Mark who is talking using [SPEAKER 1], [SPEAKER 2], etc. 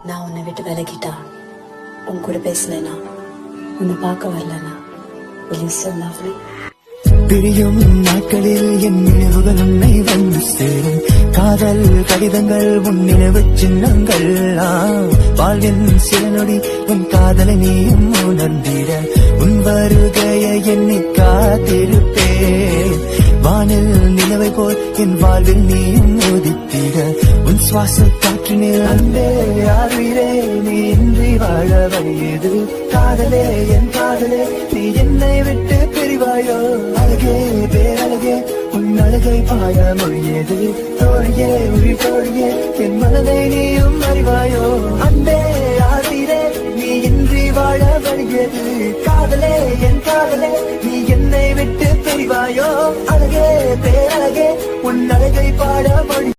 [SPEAKER 1] நான் உன்னை விட்டு விலகிட்டா, உன் கூட பேசலனா, உன்னை பார்க்க வரலனா, will you still love me?
[SPEAKER 2] பிரியும் நாட்களில் என் நினைவுகள் உன்னை வந்து சேரும். காதல் கடிதங்கள் உன் நினைவு சின்னங்கள். வாழ்வின் சில நொடி உன் காதலை நீயும் உணர்ந்திட உன் வருகையை எண்ணி காத்திருப்பேன். வானில் நிலவை போல் என் வாழ்வில் நீயும் உதித்திட உன் சுவாச காற்றினில் அன்பே ஆறுயிரே நீ இன்றி வாழ வழியது. காதலே என் காதலே நீ என்னை விட்டு பிரிவாயோ. அழகே பேரழகே உன் அழகை பாட மொழியது. தோழியே உயிர் தோழியே என் மனதை நீயும் அறிவாயோ. அன்பே ஆறுயிரே நீ இன்றி வாழ வழியது. காதலே என் காதலே நீ என்னை விட்டு பிரிவாயோ. அழகே பேரழகே உன் அழகை பாட மொழி